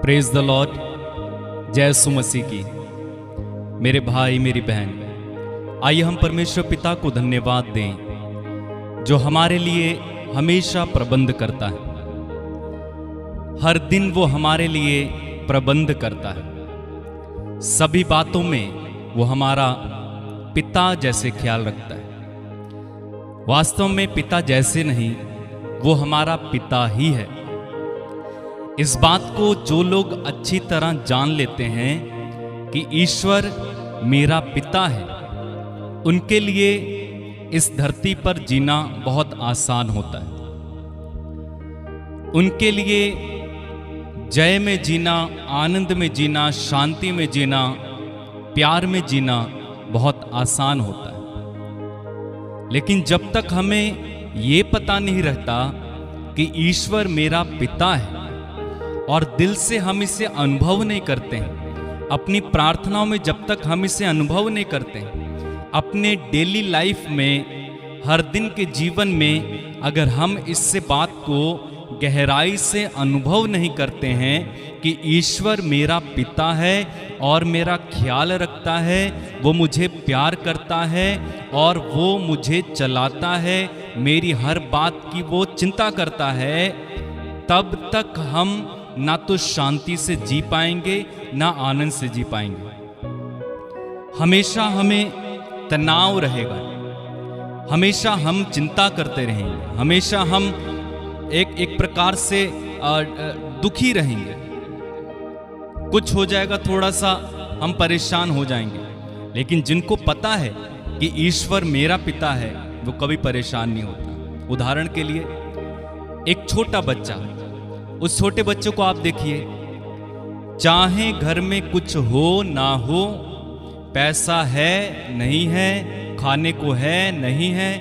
Praise the Lord. जय यीशु मसीह की। मेरे भाई मेरी बहन, आइए हम परमेश्वर पिता को धन्यवाद दें जो हमारे लिए हमेशा प्रबंध करता है। हर दिन वो हमारे लिए प्रबंध करता है। सभी बातों में वो हमारा पिता जैसे ख्याल रखता है। वास्तव में पिता जैसे नहीं, वो हमारा पिता ही है। इस बात को जो लोग अच्छी तरह जान लेते हैं कि ईश्वर मेरा पिता है, उनके लिए इस धरती पर जीना बहुत आसान होता है। उनके लिए जय में जीना, आनंद में जीना, शांति में जीना, प्यार में जीना बहुत आसान होता है। लेकिन जब तक हमें ये पता नहीं रहता कि ईश्वर मेरा पिता है और दिल से हम इसे अनुभव नहीं करते हैं, अपनी प्रार्थनाओं में जब तक हम इसे अनुभव नहीं करते हैं, अपने डेली लाइफ में, हर दिन के जीवन में अगर हम इससे बात को गहराई से अनुभव नहीं करते हैं कि ईश्वर मेरा पिता है और मेरा ख्याल रखता है, वो मुझे प्यार करता है और वो मुझे चलाता है, मेरी हर बात की वो चिंता करता है, तब तक हम ना तो शांति से जी पाएंगे ना आनंद से जी पाएंगे। हमेशा हमें तनाव रहेगा, हमेशा हम चिंता करते रहेंगे, हमेशा हम एक प्रकार से दुखी रहेंगे। कुछ हो जाएगा थोड़ा सा हम परेशान हो जाएंगे। लेकिन जिनको पता है कि ईश्वर मेरा पिता है, वो कभी परेशान नहीं होता। उदाहरण के लिए एक छोटा बच्चा, उस छोटे बच्चे को आप देखिए, चाहे घर में कुछ हो ना हो, पैसा है नहीं है, खाने को है नहीं है,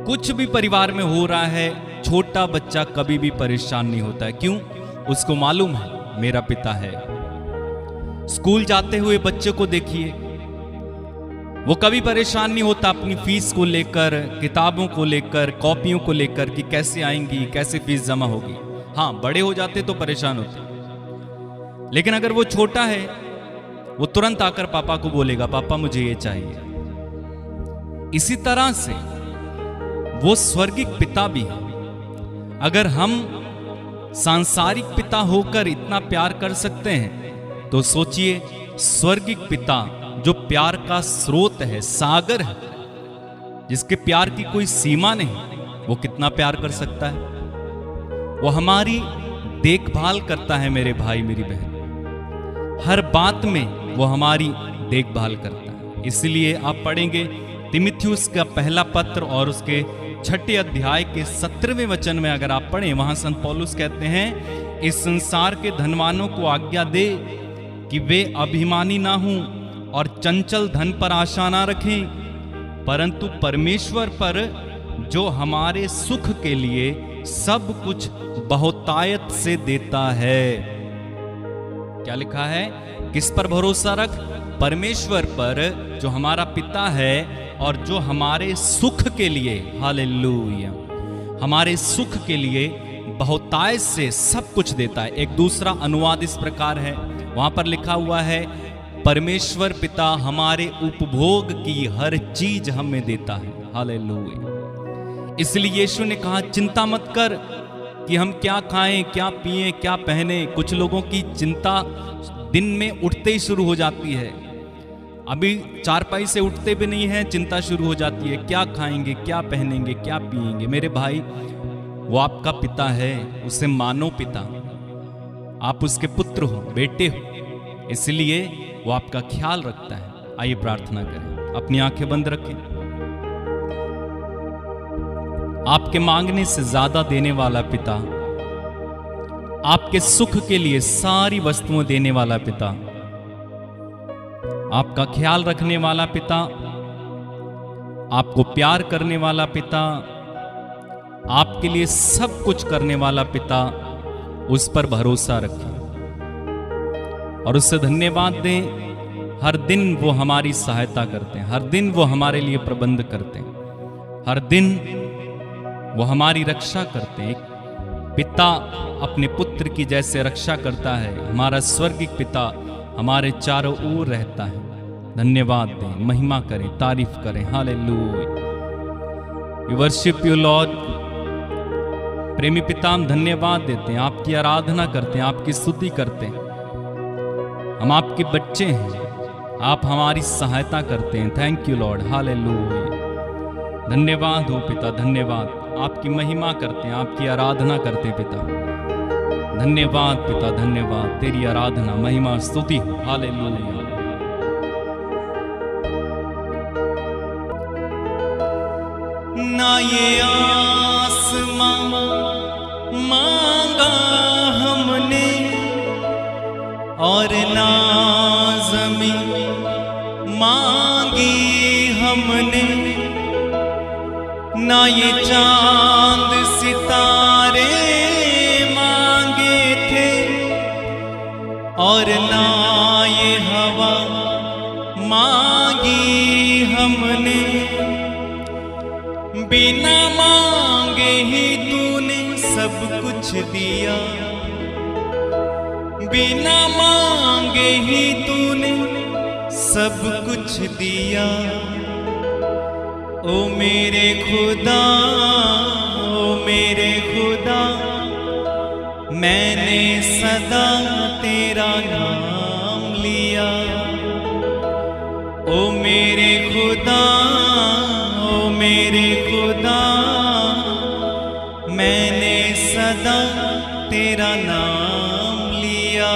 कुछ भी परिवार में हो रहा है, छोटा बच्चा कभी भी परेशान नहीं होता है। क्यों? उसको मालूम है मेरा पिता है। स्कूल जाते हुए बच्चे को देखिए, वो कभी परेशान नहीं होता अपनी फीस को लेकर, किताबों को लेकर, कॉपियों को लेकर कि कैसे आएंगी, कैसे फीस जमा होगी। हाँ, बड़े हो जाते तो परेशान होते, लेकिन अगर वो छोटा है, वो तुरंत आकर पापा को बोलेगा, पापा मुझे ये चाहिए। इसी तरह से वो स्वर्गिक पिता भी है। अगर हम सांसारिक पिता होकर इतना प्यार कर सकते हैं, तो सोचिए स्वर्गिक पिता जो प्यार का स्रोत है, सागर है, जिसके प्यार की कोई सीमा नहीं, वो कितना प्यार कर सकता है। वो हमारी देखभाल करता है मेरे भाई मेरी बहन, हर बात में वो हमारी देखभाल करता है। इसलिए आप पढ़ेंगे तीमुथियुस का पहला पत्र और उसके 6 अध्याय के 17वें वचन में अगर आप पढ़ें, वहां संत पौलुस कहते हैं, इस संसार के धनवानों को आज्ञा दे कि वे अभिमानी ना हों और चंचल धन पर आशा ना रखें, परंतु परमेश्वर पर जो हमारे सुख के लिए सब कुछ बहुतायत से देता है। क्या लिखा है? किस पर भरोसा रख? परमेश्वर पर जो हमारा पिता है और जो हमारे सुख के लिए, हालेलुया, हमारे सुख के लिए बहुतायत से सब कुछ देता है। एक दूसरा अनुवाद इस प्रकार है, वहां पर लिखा हुआ है, परमेश्वर पिता हमारे उपभोग की हर चीज हमें देता है। हालेलुया। इसलिए यीशु ने कहा, चिंता मत कर कि हम क्या खाएं, क्या पिएं, क्या पहने। कुछ लोगों की चिंता दिन में उठते ही शुरू हो जाती है। अभी चारपाई से उठते भी नहीं है, चिंता शुरू हो जाती है, क्या खाएंगे, क्या पहनेंगे, क्या पिएंगे। मेरे भाई, वो आपका पिता है, उसे मानो पिता। आप उसके पुत्र हो, बेटे हो, इसलिए वो आपका ख्याल रखता है। आइए प्रार्थना करें, अपनी आंखें बंद रखें। आपके मांगने से ज्यादा देने वाला पिता, आपके सुख के लिए सारी वस्तुएं देने वाला पिता, आपका ख्याल रखने वाला पिता, आपको प्यार करने वाला पिता, आपके लिए सब कुछ करने वाला पिता, उस पर भरोसा रखें और उससे धन्यवाद दें। हर दिन वो हमारी सहायता करते हैं, हर दिन वो हमारे लिए प्रबंध करते हैं, हर दिन वो हमारी रक्षा करते हैं। पिता अपने पुत्र की जैसे रक्षा करता है, हमारा स्वर्गीय पिता हमारे चारों ओर रहता है। धन्यवाद दें, महिमा करें, तारीफ करें। Hallelujah. We worship you lord. प्रेमी पिता, हम धन्यवाद देते हैं, आपकी आराधना करते हैं, आपकी स्तुति करते हैं। हम आपके बच्चे हैं, आप हमारी सहायता करते हैं। Thank you Lord. हालेलुया। धन्यवाद हो पिता, धन्यवाद। आपकी महिमा करते हैं, आपकी आराधना करते हैं पिता। धन्यवाद पिता, धन्यवाद। तेरी आराधना, महिमा, स्तुति हो। हालेलुया। ना ये आसमां मांगा हमने और ना ज़मीं मांगी हमने, ना ये चांद सितारे मांगे थे और ना ये हवा मांगी हमने। बिना मांगे ही तूने सब कुछ दिया, बिना मांगे ही तूने सब कुछ दिया। ओ मेरे खुदा, ओ मेरे खुदा, मैंने सदा तेरा नाम लिया। ओ मेरे खुदा, ओ मेरे खुदा, मैंने सदा तेरा नाम लिया।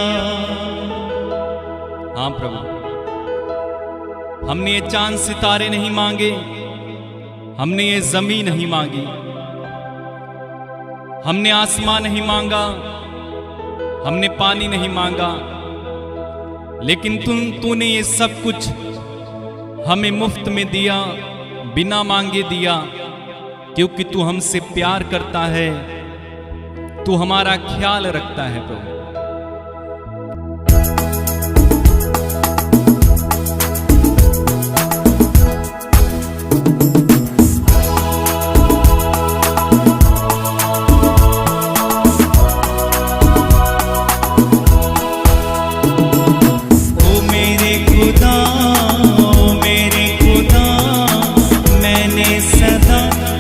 हाँ प्रभु, हमने ये चांद सितारे नहीं मांगे, हमने ये जमीन नहीं मांगी, हमने आसमान नहीं मांगा, हमने पानी नहीं मांगा, लेकिन तूने ये सब कुछ हमें मुफ्त में दिया, बिना मांगे दिया, क्योंकि तू हमसे प्यार करता है, तू हमारा ख्याल रखता है प्रभु।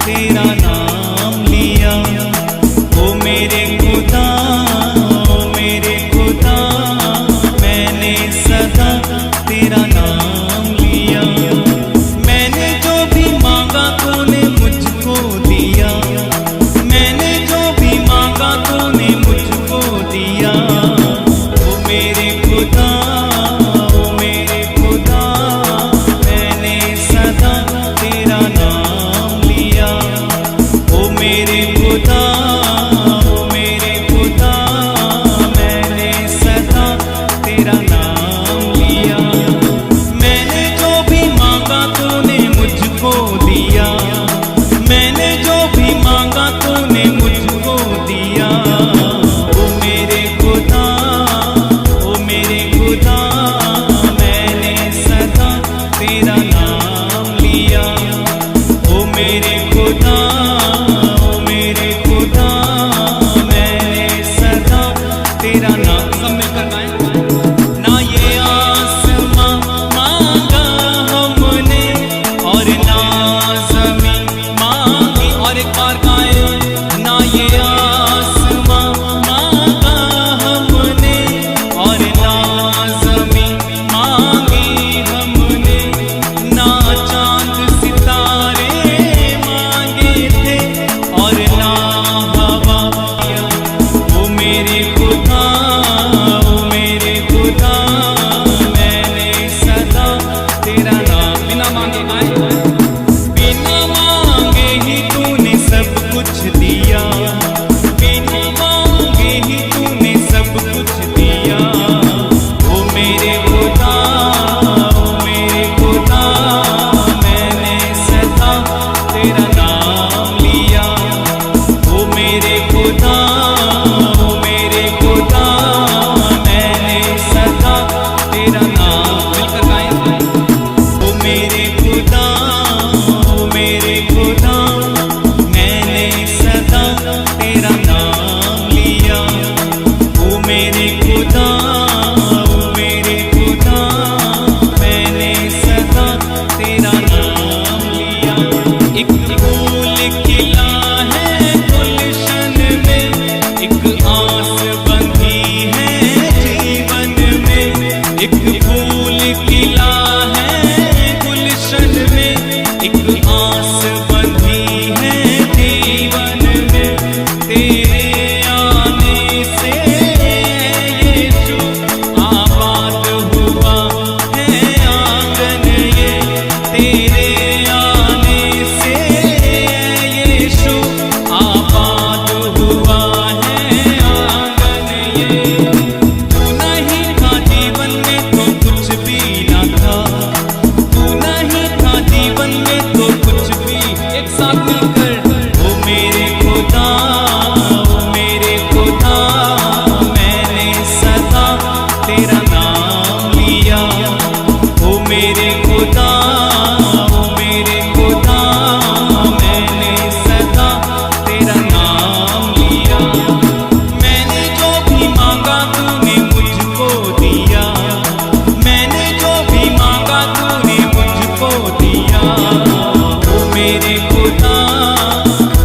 तेरा नाम लिया। ओ मेरे खुदा, ओ तू नहीं था जीवन में तो कुछ भी ना था, तू नहीं था जीवन में तो कुछ भी। एक साथ मिलकर ओ मेरे खुदा, ओ मेरे खुदा, मैंने सदा तेरा नाम लिया। ओ मेरे खुदा, ओ मेरे खुदा, मैंने सदा तेरा नाम लिया। मैंने जो भी मांगा तूने मुझको दिया, मैंने जो भी मांगा तूने मुझको दिया। ओ मेरे खुदा,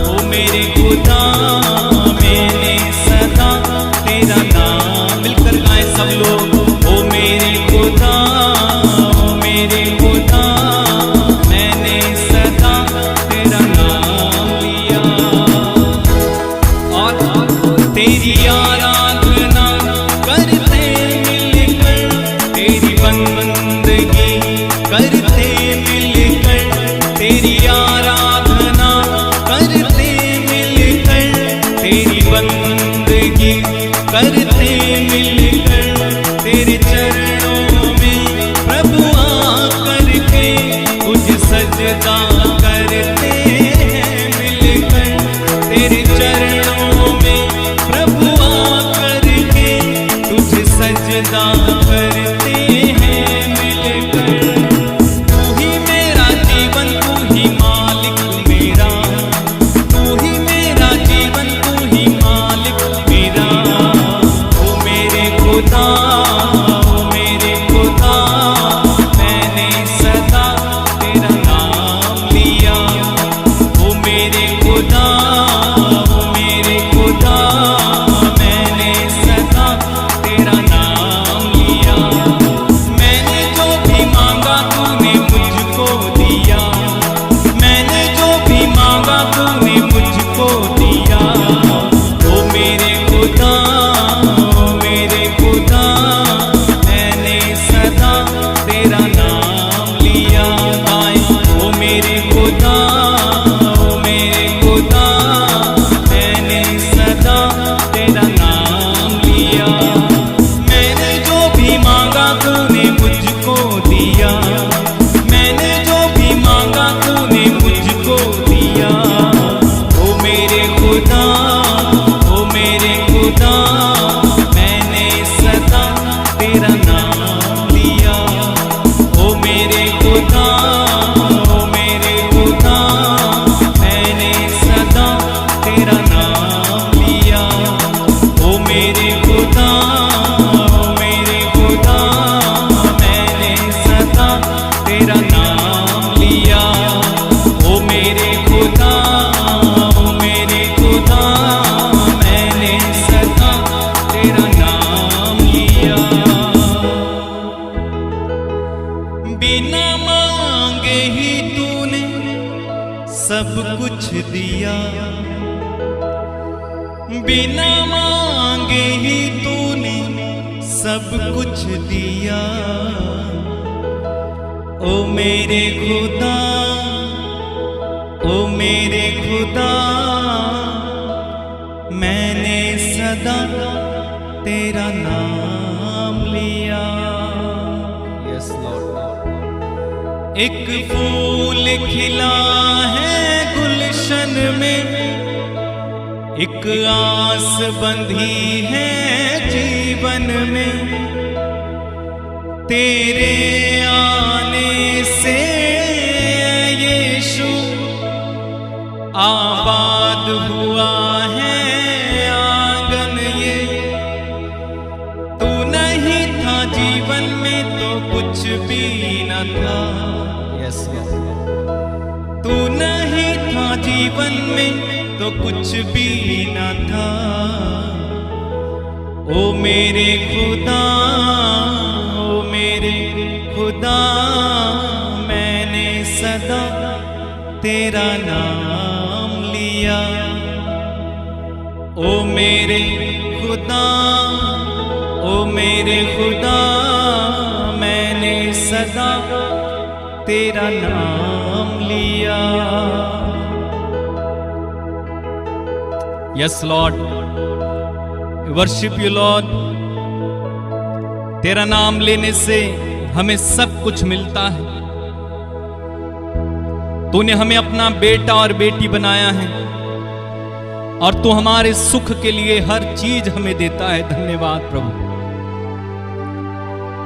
ओ मेरे खुदा, मैंने सदा तेरा नाम। मिलकर गाएं सब लोग, ओ मेरे खुदा, ओ मेरे खुदा, मैंने सदा तेरा नाम लिया। और तेरी आराधना करते मिलकर, तेरी बंदगी करते मिलकर, तेरी आराधना करते मिलकर, तेरी बंदगी करते मिलकर, तेरे चरणों में प्रभु आकर के कुछ सजदा करते हैं मिलकर। तेरे चरणों में प्रभु आकर के कुछ सजदा करते हैं मिलकर। तू ही मेरा जीवन, तू ही मालिक मेरा, तू ही मेरा जीवन, तू ही मालिक मेरा। ओ मेरे खुदा, ओ मेरे खुदा, मैंने सदा तेरा नाम लिया। ओ मेरे खुदा, ओ मेरे खुदा, मैंने सदा तेरा नाम लिया। मैंने जो भी मांगा तूने मुझको दिया, मैंने जो भी मांगा तूने मुझको दिया। ओ मेरे खुदा, ओ मेरे खुदा, मैंने सदा तेरा नाम लिया। गाएं, ओ मेरे खुदा, ओ मेरे खुदा, मैंने सदा तेरा नाम लिया। मैंने जो भी मांगा तूने मुझको दिया, मैंने जो भी मांगा तूने मुझको दिया। ओ मेरे खुदा, ओ मेरे खुदा, मैंने सदा तेरा नाम लिया। ओ मेरे खुदा, ओ मेरे खुदा, मैंने सदा तेरा नाम लिया। ओ मेरे खुदा, ओ मेरे खुदा, मैंने सदा तेरा नाम लिया। ओ मेरे खुदा, ओ मेरे खुदा, मैंने सदा तेरा नाम लिया। बिना मांगे ही तूने सब कुछ दिया, बिना मांगे ही तूने सब कुछ दिया। ओ मेरे खुदा, ओ मेरे खुदा, मैंने सदा तेरा नाम लिया। Yes Lord. एक फूल खिला है गुलशन में, एक आस बंधी है जीवन में। तेरे आने से यीशु आबाद हुआ है आंगन ये। तू नहीं था जीवन में तो कुछ भी न था। यस तू नहीं था जीवन में तो कुछ भी न था। ओ मेरे खुदा, ओ मेरे खुदा, मैंने सदा तेरा नाम लिया। ओ मेरे खुदा, ओ मेरे खुदा, मैंने सदा तेरा नाम लिया। Yes, Lord. We worship you, Lord. तेरा नाम लेने से हमें सब कुछ मिलता है। तूने हमें अपना बेटा और बेटी बनाया है और तू हमारे सुख के लिए हर चीज हमें देता है। धन्यवाद प्रभु,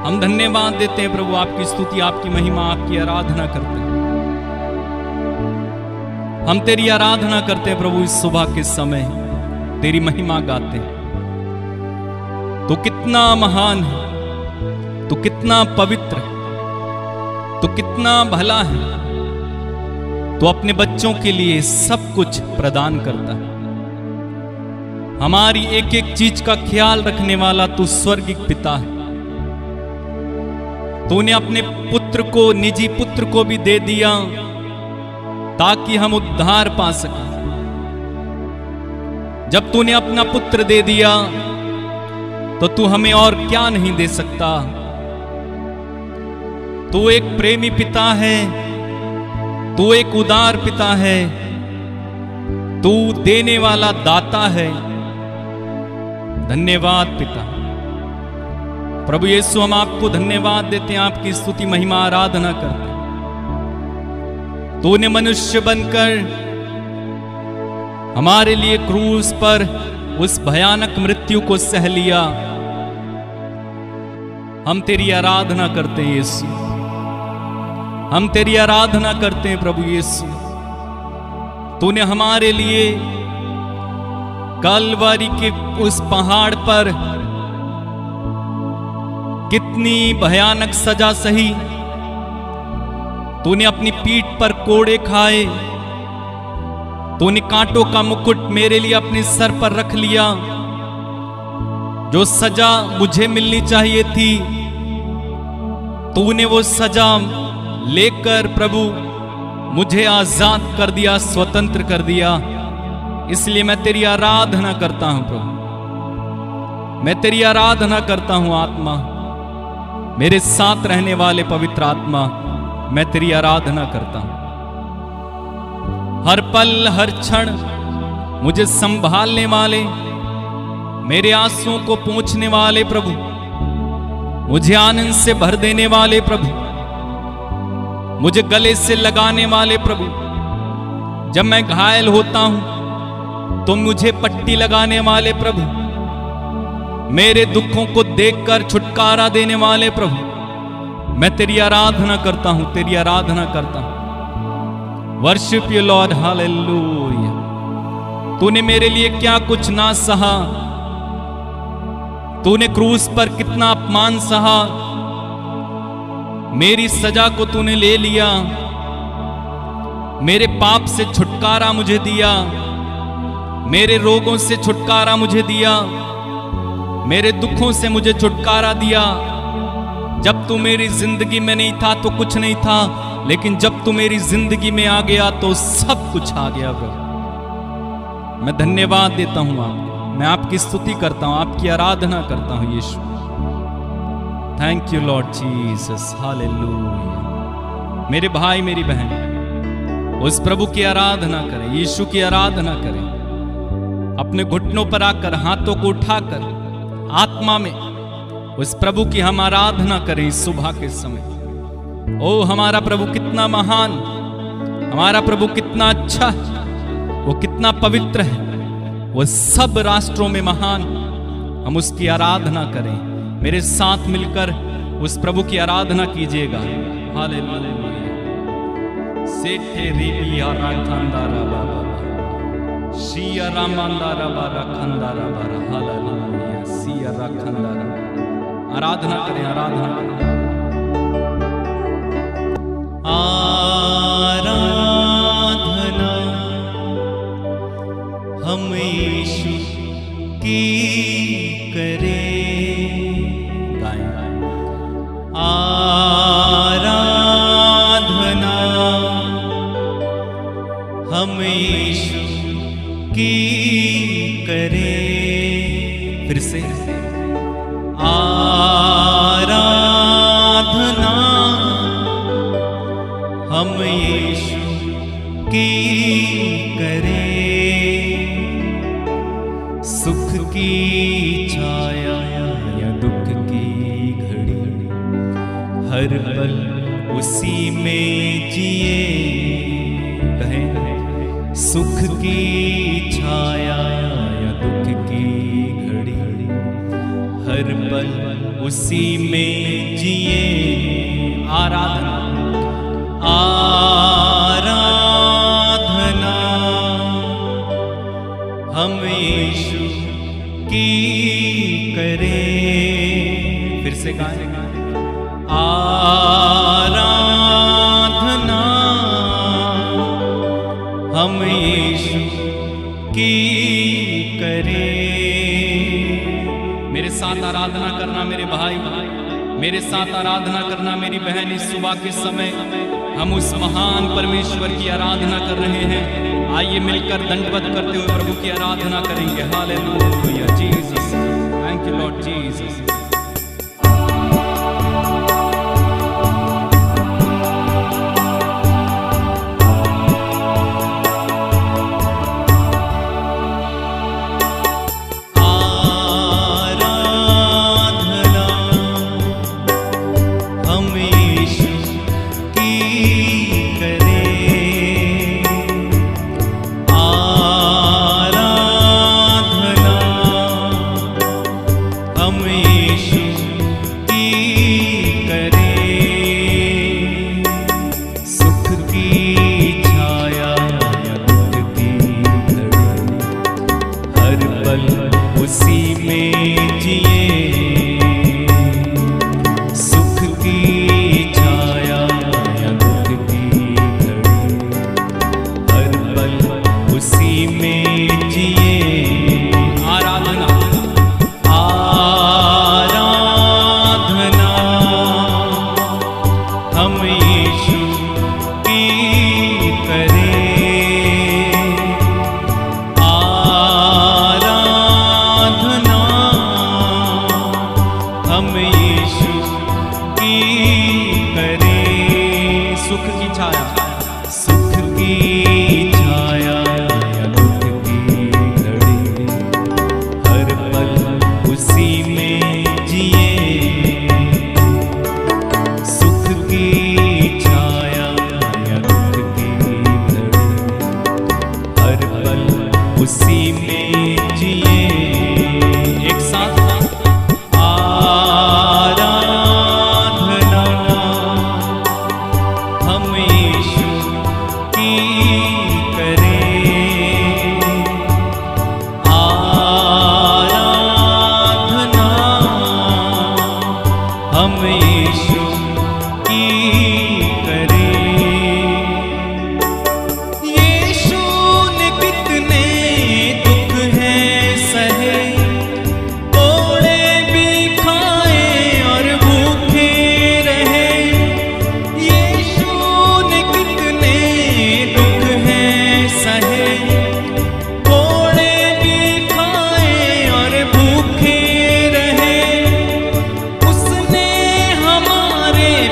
हम धन्यवाद देते हैं प्रभु। आपकी स्तुति, आपकी महिमा, आपकी आराधना करते हैं। हम तेरी आराधना करते हैं प्रभु। इस सुबह के समय तेरी महिमा गाते हैं। तू कितना महान है, तू कितना पवित्र है, तू कितना भला है। तू अपने बच्चों के लिए सब कुछ प्रदान करता है। हमारी एक एक चीज का ख्याल रखने वाला तू स्वर्गीय पिता है। तूने अपने पुत्र को, निजी पुत्र को भी दे दिया ताकि हम उद्धार पा सकें। जब तूने अपना पुत्र दे दिया तो तू हमें और क्या नहीं दे सकता। तू एक प्रेमी पिता है, तू एक उदार पिता है, तू देने वाला दाता है। धन्यवाद पिता। प्रभु यीशु, हम आपको धन्यवाद देते हैं, आपकी स्तुति, महिमा, आराधना करते हैं। तूने मनुष्य बनकर हमारे लिए क्रूस पर उस भयानक मृत्यु को सह लिया। हम तेरी आराधना करते हैं यीशु, हम तेरी आराधना करते हैं प्रभु यीशु। तूने हमारे लिए कलवरी के उस पहाड़ पर कितनी भयानक सजा सही। तूने अपनी पीठ पर कोड़े खाए, तूने कांटों का मुकुट मेरे लिए अपने सर पर रख लिया। जो सजा मुझे मिलनी चाहिए थी, तूने वो सजा लेकर प्रभु मुझे आजाद कर दिया, स्वतंत्र कर दिया। इसलिए मैं तेरी आराधना करता हूं प्रभु, मैं तेरी आराधना करता हूं आत्मा, मेरे साथ रहने वाले पवित्र आत्मा, मैं तेरी आराधना करता हूं। हर पल हर क्षण मुझे संभालने वाले, मेरे आंसुओं को पोंछने वाले प्रभु, मुझे आनंद से भर देने वाले प्रभु, मुझे गले से लगाने वाले प्रभु। जब मैं घायल होता हूं तो मुझे पट्टी लगाने वाले प्रभु, मेरे दुखों को देखकर छुटकारा देने वाले प्रभु, मैं तेरी आराधना करता हूं, तेरी आराधना करता हूं। Worship you Lord, hallelujah. तूने मेरे लिए क्या कुछ ना सहा, तूने क्रूस पर कितना अपमान सहा। मेरी सजा को तूने ले लिया, मेरे पाप से छुटकारा मुझे दिया, मेरे रोगों से छुटकारा मुझे दिया, मेरे दुखों से मुझे छुटकारा दिया। जब तू मेरी जिंदगी में नहीं था तो कुछ नहीं था, लेकिन जब तू मेरी जिंदगी में आ गया तो सब कुछ आ गया प्रभु। मैं धन्यवाद देता हूं आपको, मैं आपकी स्तुति करता हूं, आपकी आराधना करता हूं Yeshu. Thank you lord Jesus, hallelujah. मेरे भाई मेरी बहन उस प्रभु की आराधना करें, यीशु की आराधना करें। अपने घुटनों पर आकर, हाथों को उठाकर आत्मा में उस प्रभु की हम आराधना करें इस सुबह के समय। ओ हमारा प्रभु कितना महान, हमारा प्रभु कितना अच्छा है, वो कितना पवित्र है, वो सब राष्ट्रों में महान। हम उसकी आराधना करें। मेरे साथ मिलकर उस प्रभु की आराधना कीजिएगा। हालेलुया। सेठे रिबिया राखंदारा बाबा, सिया रामंदारा बारा खंदारा बारा, हालेलुया। सिया राखंदारा, आराधना करें, आराधना करें। आराधना हम यीशु की करें। आराधना हम यीशु की करें। फिर से आराधना हर पल उसी में जिए, कहें सुख की छाया या दुख की घड़ी, हर पल उसी में जिए। आराधना आराधना हम यीशु की करें। फिर से गाएं, आराधना हम यीशु की करें। मेरे साथ आराधना करना मेरे भाई, मेरे साथ आराधना करना मेरी बहन। इस सुबह के समय हम उस महान परमेश्वर की आराधना कर रहे हैं। आइए मिलकर दंडवत करते हुए प्रभु की आराधना करेंगे। Hallelujah Jesus, thank you lord Jesus.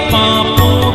पापों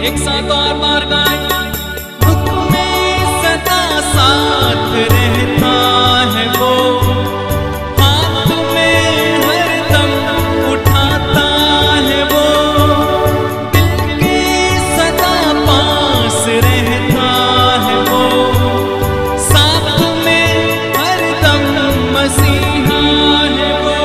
एक साथ और बार गाएं। दुख में सदा साथ रहता है वो, हाथ में हरदम उठाता है वो, दिल के सदा पास रहता है वो, साथ में हरदम मसीहा है वो।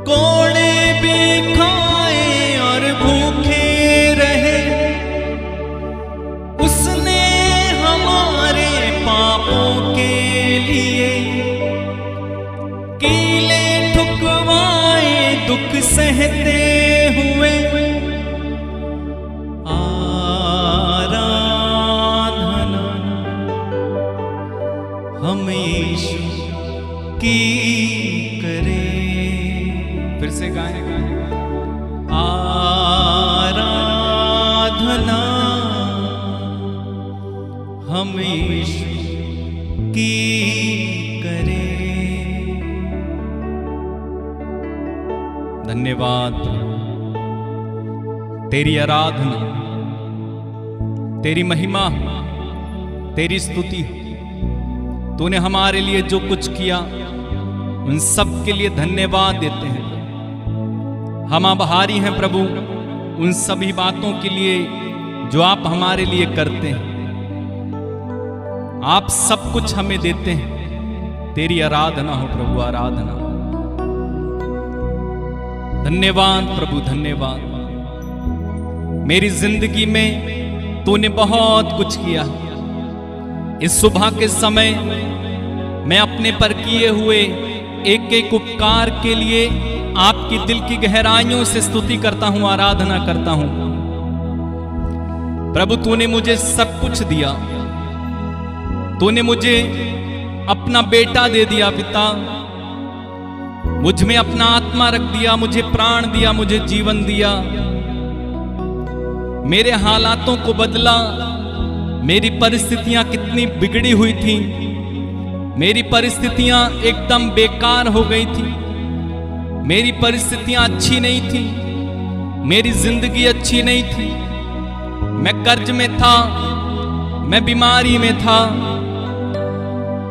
कोड़े भी खाए और भूखे रहे, उसने हमारे पापों के लिए कीले ठुकवाए दुख सहते हुए। आराधना हम यीशु की करें। फिर से गाएं। आराधना हम यीशु की करें। धन्यवाद तेरी आराधना, तेरी महिमा, तेरी स्तुति। तूने हमारे लिए जो कुछ किया उन सब के लिए धन्यवाद देते हैं। हम आभारी हैं प्रभु उन सभी बातों के लिए जो आप हमारे लिए करते हैं। आप सब कुछ हमें देते हैं। तेरी आराधना हो प्रभु, आराधना। धन्यवाद प्रभु, धन्यवाद। मेरी जिंदगी में तूने बहुत कुछ किया। इस सुबह के समय मैं अपने पर किए हुए एक एक उपकार के लिए आपकी दिल की गहराइयों से स्तुति करता हूं, आराधना करता हूं। प्रभु तूने मुझे सब कुछ दिया। तूने मुझे अपना बेटा दे दिया पिता, मुझ में अपना आत्मा रख दिया, मुझे प्राण दिया, मुझे जीवन दिया, मेरे हालातों को बदला। मेरी परिस्थितियां कितनी बिगड़ी हुई थी, मेरी परिस्थितियां एकदम बेकार हो गई थी, मेरी परिस्थितियां अच्छी नहीं थी, मेरी जिंदगी अच्छी नहीं थी। मैं कर्ज में था, मैं बीमारी में था,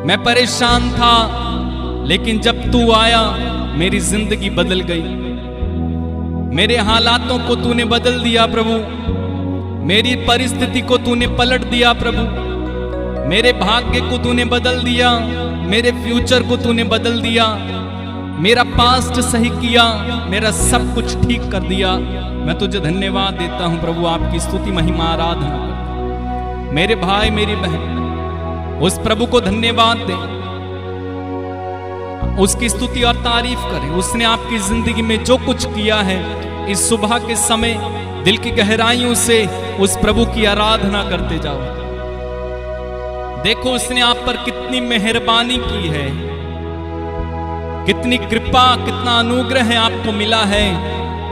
मैं परेशान था, लेकिन जब तू आया मेरी जिंदगी बदल गई। मेरे हालातों को तूने बदल दिया प्रभु, मेरी परिस्थिति को तूने पलट दिया प्रभु, मेरे भाग्य को तूने बदल दिया, मेरे फ्यूचर को तूने बदल दिया, मेरा पास्ट सही किया, मेरा सब कुछ ठीक कर दिया। मैं तुझे धन्यवाद देता हूं प्रभु, आपकी स्तुति महिमा आराधना। मेरे भाई मेरी बहन उस प्रभु को धन्यवाद दे उसकी स्तुति और तारीफ करें। उसने आपकी जिंदगी में जो कुछ किया है, इस सुबह के समय दिल की गहराइयों से उस प्रभु की आराधना करते जाओ। देखो उसने आप पर कितनी मेहरबानी की है, कितनी कृपा, कितना अनुग्रह आपको मिला है।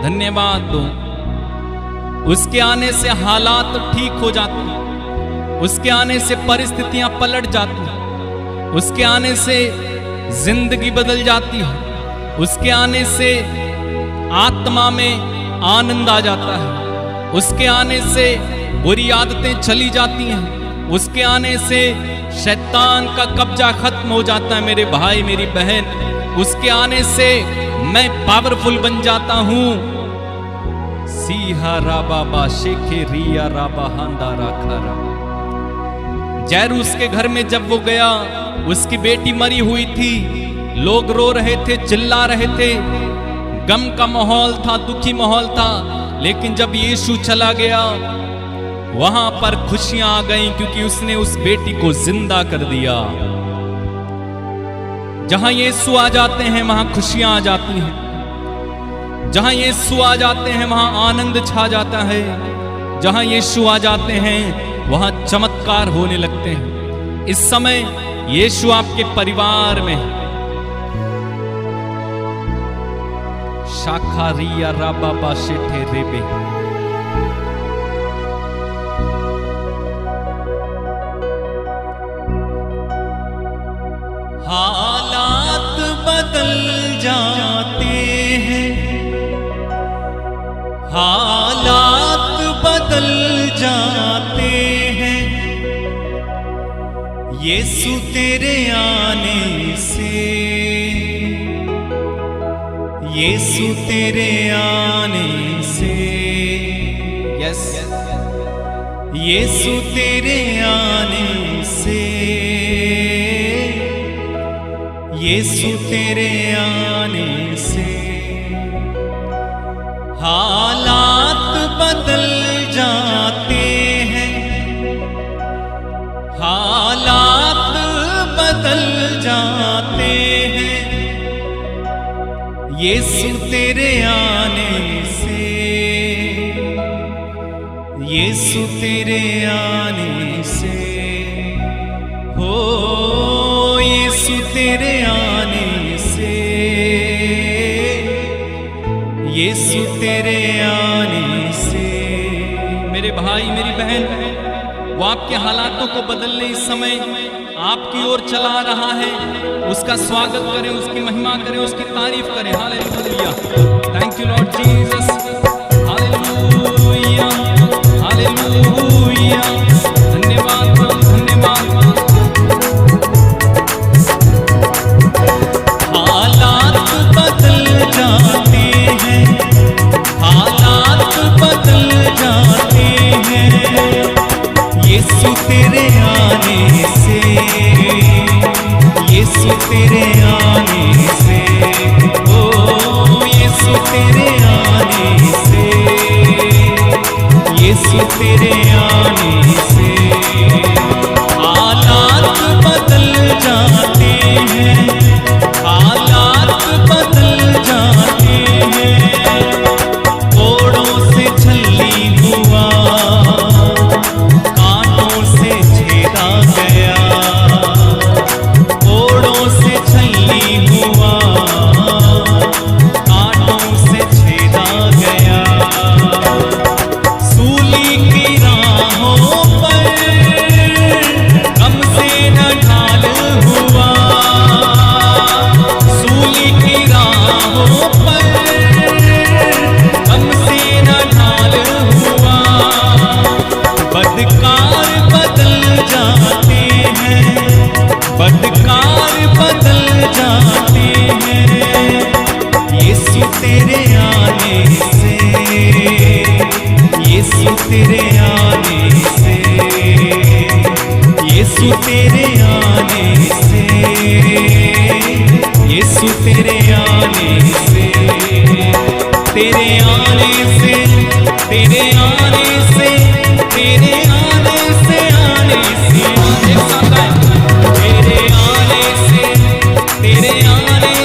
धन्यवाद दो। उसके आने से हालात ठीक हो जाते हैं, उसके आने से परिस्थितियां पलट जाती हैं, उसके आने से जिंदगी बदल जाती है, उसके आने से आत्मा में आनंद आ जाता है, उसके आने से बुरी आदतें चली जाती हैं, उसके आने से शैतान का कब्जा खत्म हो जाता है। मेरे भाई मेरी बहन, उसके आने से मैं पावरफुल बन जाता हूं। सीहा राबा शेखे रिया राबा हांदा राखा। जैरूस के घर में जब वो गया, उसकी बेटी मरी हुई थी, लोग रो रहे थे, चिल्ला रहे थे, गम का माहौल था, दुखी माहौल था। लेकिन जब यीशु चला गया, वहां पर खुशियां आ गईं, क्योंकि उसने उस बेटी को जिंदा कर दिया। जहां यीशु आ जाते हैं वहां खुशियां आ जाती हैं, जहां यीशु आ जाते हैं वहां आनंद छा जाता है, जहां यीशु आ जाते हैं वहां चमत्कार होने लगते हैं। इस समय यीशु आपके परिवार में है। शाखारिया राबा शेठे रेबे। हालात बदल जाते हैं, हालात बदल जाते हैं, यीशु तेरे आने से, यीशु तेरे आने से, यस, यीशु तेरे आने से, यीशु तेरे आने से हालात बदल जाते हैं, हालात बदल जाते हैं, यीशु तेरे आने से, यीशु तेरे आने से, हो यीशु तेरे आने से, यीशु तेरे आने से। मेरे भाई मेरी बहन, वो आपके हालातों को बदलने इस समय आपकी ओर चला रहा है। उसका स्वागत करें, उसकी महिमा करें, उसकी तारीफ करें। Hallelujah, thank you lord Jesus. Hallelujah, hallelujah, धन्यवाद धन्यवाद। हालात बदल जाते हैं, हालात बदल जाते हैं, यीशु तेरे आने से, यीशु तेरे आने से, ओ यीशु तेरे आने से, यीशु तेरे आने से हालात बदल जाते हैं, हालात बदल जाते हैं। कोड़ों से छल्ली हुआ, कांटों से छेदा गया, कोड़ों से छल्ली हुआ, कांटों से छेदा गया। सूली की राहों पर गम से न ढाल हुआ, सूली की राहों पर गम से न ढाल हुआ। बदकार बदल जाते हैं, बदकार बदल जाते हैं, यीशु तेरे आने से, यीशु तेरे आने से, यीशु तेरे आने से, यीशु तेरे आने से, तेरे आने से, तेरे आने से, तेरे आने से, आने से, एक साथ गाएं। तेरे आने से, तेरे आने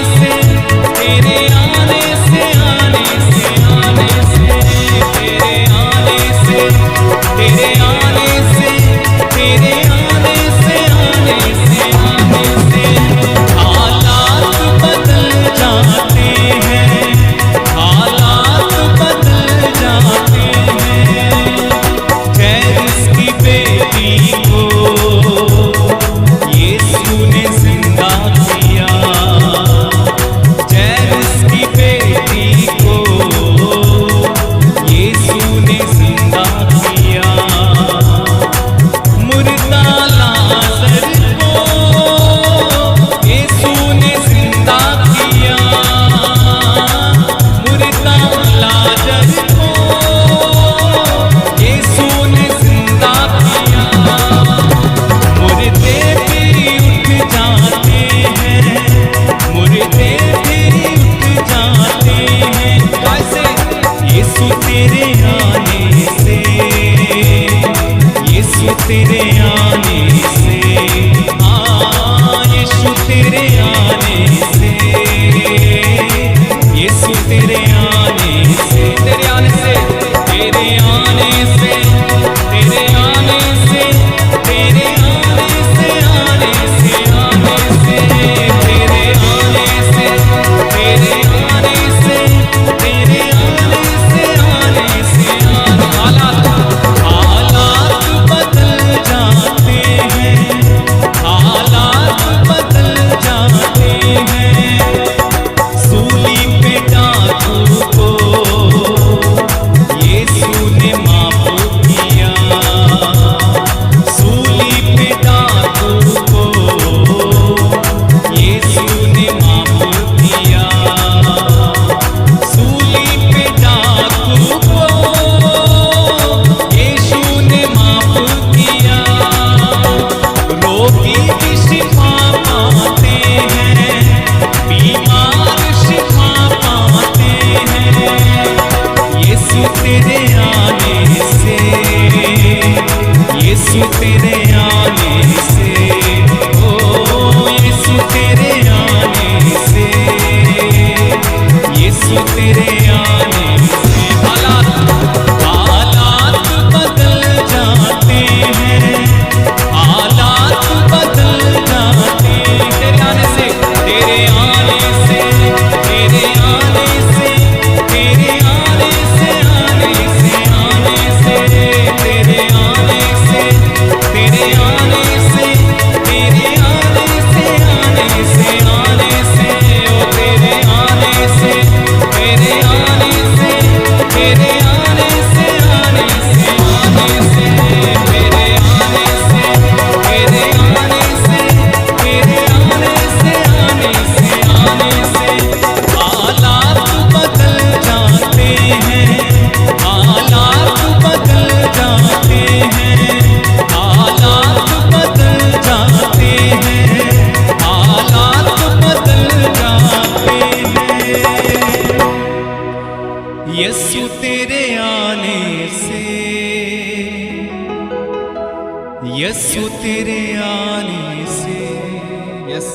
यस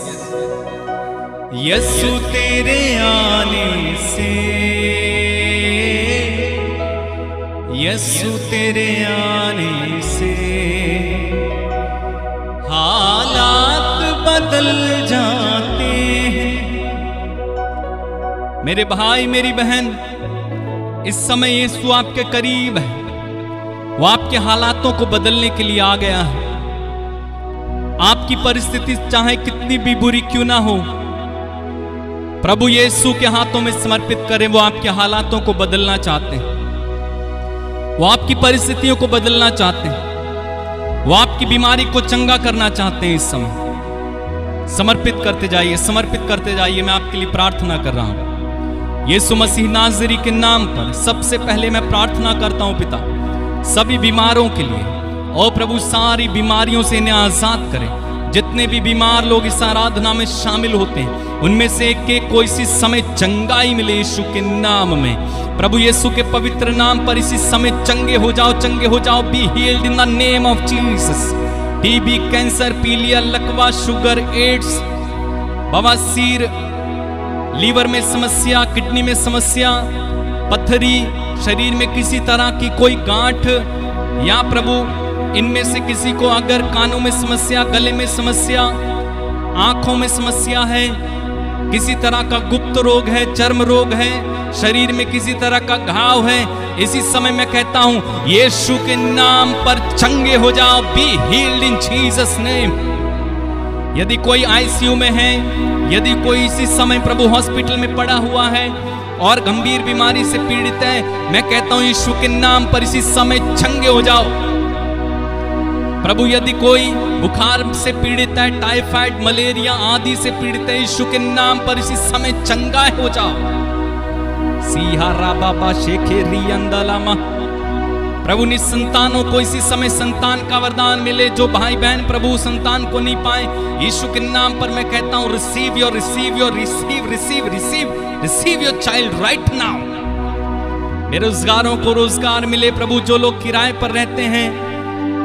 यीशु तेरे आने से, यीशु तेरे आने से हालात बदल जाते हैं। मेरे भाई मेरी बहन, इस समय यीशु आपके करीब है, वो आपके हालातों को बदलने के लिए आ गया है। आपकी परिस्थिति चाहे कितनी भी बुरी क्यों ना हो, प्रभु यीशु के हाथों में समर्पित करें। वो आपके हालातों को बदलना चाहते हैं, वो आपकी परिस्थितियों को बदलना चाहते हैं, वो आपकी बीमारी को चंगा करना चाहते हैं। इस समय समर्पित करते जाइए, समर्पित करते जाइए। मैं आपके लिए प्रार्थना कर रहा हूं यीशु मसीह नाज़री के नाम पर। सबसे पहले मैं प्रार्थना करता हूं पिता, सभी बीमारों के लिए, और प्रभु सारी बीमारियों से इन्हें आजाद करें। जितने भी बीमार लोग इस आराधना में शामिल होते हैं, उनमें से एक एक को इसी समय चंगाई मिले यीशु के नाम में। प्रभु यीशु के पवित्र नाम पर इसी समय चंगे हो जाओ, चंगे हो जाओ। Be healed in the name of Jesus. TB, cancer, पीलिया, लकवा, शुगर, एड्स, बवासीर, लीवर में समस्या, किडनी में समस्या, पथरी, शरीर में किसी तरह की कोई गांठ, या प्रभु इनमें से किसी को अगर कानों में समस्या, गले में समस्या, आंखों में समस्या है, किसी तरह का गुप्त रोग है, चर्म रोग है, शरीर में किसी तरह का घाव है, इसी समय मैं कहता हूं यीशु के नाम पर चंगे हो जाओ। Be healed in Jesus name. यदि कोई आईसीयू में है, यदि कोई इसी समय प्रभु हॉस्पिटल में पड़ा हुआ है और गंभीर बीमारी से पीड़ित है, मैं कहता हूं यीशु के नाम पर इसी समय चंगे हो जाओ। प्रभु यदि कोई बुखार से पीड़ित है, टाइफाइड, मलेरिया आदि से पीड़ित है, यीशु के नाम पर इसी समय चंगा हो जाओ। सीहा बाबा शेखे रियंदलामा। प्रभु निसंतानों को इसी समय संतान का वरदान मिले। जो भाई बहन प्रभु संतान को नहीं पाए, यीशु के नाम पर मैं कहता हूं receive your receive your child right now. बेरोजगारों को रोजगार मिले प्रभु। जो लोग किराए पर रहते हैं,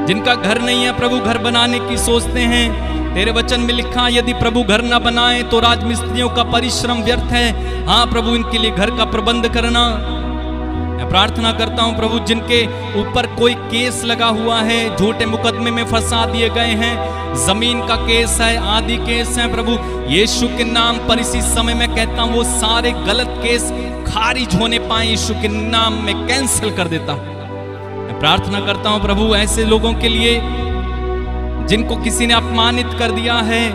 जिनका घर नहीं है, प्रभु घर बनाने की सोचते हैं। तेरे वचन में लिखा, यदि प्रभु घर ना बनाए तो राजमिस्त्रियों का परिश्रम व्यर्थ है। हाँ प्रभु, इनके लिए घर का प्रबंध करना। मैं प्रार्थना करता हूं प्रभु, जिनके ऊपर कोई केस लगा हुआ है, झूठे मुकदमे में फंसा दिए गए हैं, जमीन का केस है, आदि केस है, प्रभु यीशु के नाम पर इसी समय मैं कहता हूं वो सारे गलत केस खारिज होने पाए। यीशु के नाम में कैंसिल कर देता हूं। प्रार्थना करता हूं प्रभु ऐसे लोगों के लिए जिनको किसी ने अपमानित कर दिया है,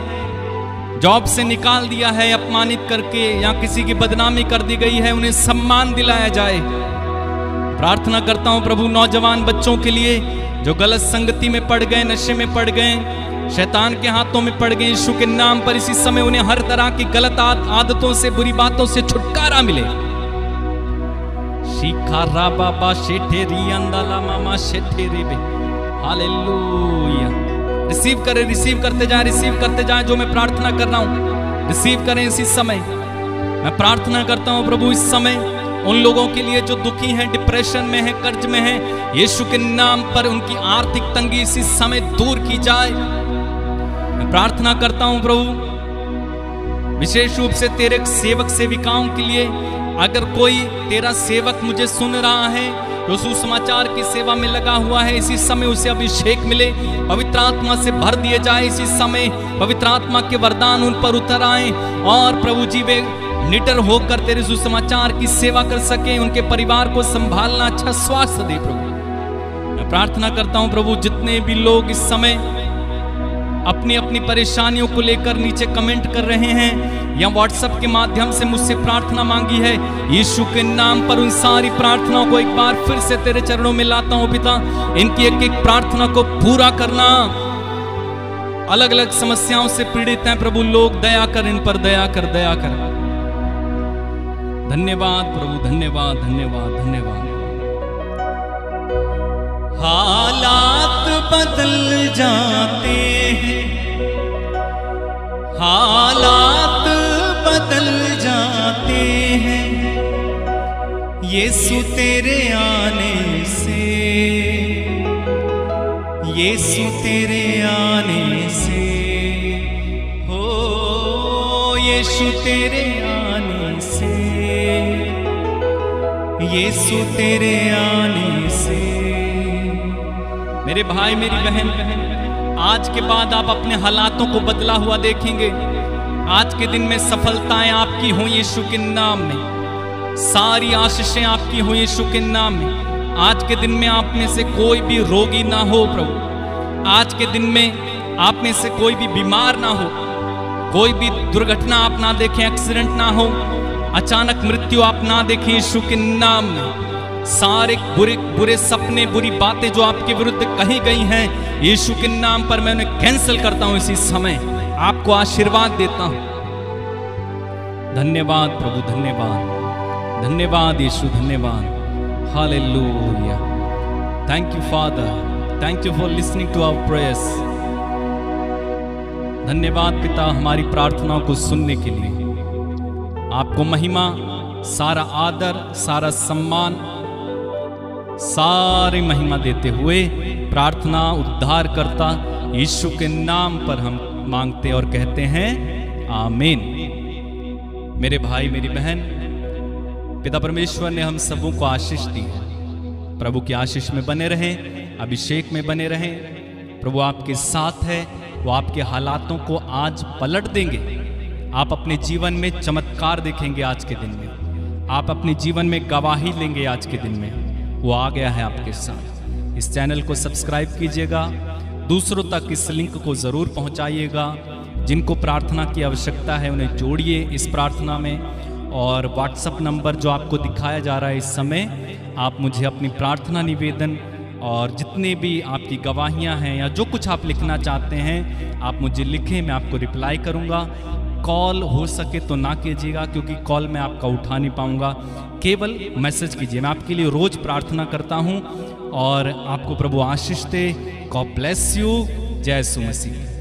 जॉब से निकाल दिया है अपमानित करके, या किसी की बदनामी कर दी गई है, उन्हें सम्मान दिलाया जाए। प्रार्थना करता हूं प्रभु नौजवान बच्चों के लिए जो गलत संगति में पड़ गए, नशे में पड़ गए, शैतान के हाथों में पड़ गए, यीशु के नाम पर इसी समय उन्हें हर तरह की गलत आदतों से, बुरी बातों से छुटकारा मिले। शिखारा बाबा शेठे रियंदला मामा शेठे रेबे। हालेलुया। रिसीव करें, रिसीव करते जाए, रिसीव करते जाए। जो मैं प्रार्थना कर रहा हूं रिसीव करें इसी समय। मैं प्रार्थना करता हूं प्रभु इस समय उन लोगों के लिए जो दुखी हैं, डिप्रेशन में है, कर्ज में है, यीशु के नाम पर उनकी आर्थिक तंगी इसी समय दूर की जाए। मैं प्रार्थना करता हूं प्रभु विशेष रूप से तेरे सेवक सेविकाओं के लिए। अगर कोई तेरा सेवक मुझे सुन रहा है जो सुसमाचार की सेवा में लगा हुआ है, इसी समय उसे अभिषेक मिले, पवित्र आत्मा से भर दिए जाए। इसी समय पवित्र आत्मा के वरदान उन पर उतर आए और प्रभु जी वे निडर होकर तेरे सुसमाचार की सेवा कर सके, उनके परिवार को संभालना, अच्छा स्वास्थ्य दे प्रभु। मैं प्रार्थना करता हूं प्रभु जितने भी लोग इस समय अपनी अपनी परेशानियों को लेकर नीचे कमेंट कर रहे हैं या व्हाट्सएप के माध्यम से मुझसे प्रार्थना मांगी है, यीशु के नाम पर उन सारी प्रार्थनाओं को एक बार फिर से तेरे चरणों में लाता हूं पिता। इनकी एक एक प्रार्थना को पूरा करना। अलग अलग समस्याओं से पीड़ित हैं प्रभु लोग, दया कर, इन पर दया कर, दया कर। धन्यवाद प्रभु, धन्यवाद धन्यवाद धन्यवाद। हालात बदल जाते हैं, हालात बदल जाते हैं यीशु तेरे आने से, यीशु तेरे आने से। हो यीशु तेरे आने से, यीशु तेरे आने से। मेरे भाई मेरी बहन, आज के बाद आप अपने हालातों को बदला हुआ देखेंगे। आज के दिन में सफलताएं आपकी हों यीशु के नाम में, सारी आशीषें आपकी हों यीशु के नाम में। आज के दिन में आप में से कोई भी रोगी ना हो प्रभु। आज के दिन में आप में से कोई भी बीमार ना हो, कोई भी दुर्घटना आप ना देखें, एक्सीडेंट ना हो, अचानक मृत्यु आप ना देखें यीशु के नाम में। सारे बुरे सपने, बुरी बातें जो आपके विरुद्ध कही गई हैं, यीशु के नाम पर मैं उन्हें कैंसिल करता हूं। इसी समय आपको आशीर्वाद देता हूं। धन्यवाद प्रभु, धन्यवाद, धन्यवाद यीशु, धन्यवाद। Hallelujah. Thank you father, thank you for listening to our prayers. धन्यवाद पिता हमारी प्रार्थनाओं को सुनने के लिए। आपको महिमा, सारा आदर, सारा सम्मान, सारी महिमा देते हुए प्रार्थना उद्धार करता यीशु के नाम पर हम मांगते और कहते हैं आमीन। मेरे भाई मेरी बहन, पिता परमेश्वर ने हम सबों को आशीष दी है। प्रभु की आशीष में बने रहें, अभिषेक में बने रहें। प्रभु आपके साथ है, वो आपके हालातों को आज पलट देंगे। आप अपने जीवन में चमत्कार देखेंगे आज के दिन में। आप अपने जीवन में गवाही लेंगे आज के दिन में। वो आ गया है आपके साथ। इस चैनल को सब्सक्राइब कीजिएगा, दूसरों तक इस लिंक को ज़रूर पहुंचाइएगा। जिनको प्रार्थना की आवश्यकता है उन्हें जोड़िए इस प्रार्थना में। और व्हाट्सएप नंबर जो आपको दिखाया जा रहा है इस समय, आप मुझे अपनी प्रार्थना निवेदन और जितने भी आपकी गवाहियां हैं या जो कुछ आप लिखना चाहते हैं, आप मुझे लिखें, मैं आपको रिप्लाई करूंगा। कॉल हो सके तो ना कीजिएगा, क्योंकि कॉल मैं आपका उठा नहीं पाऊंगा। केवल मैसेज कीजिए। मैं आपके लिए रोज प्रार्थना करता हूं और आपको प्रभु आशीष दे। God bless you. जय यीशु मसीह।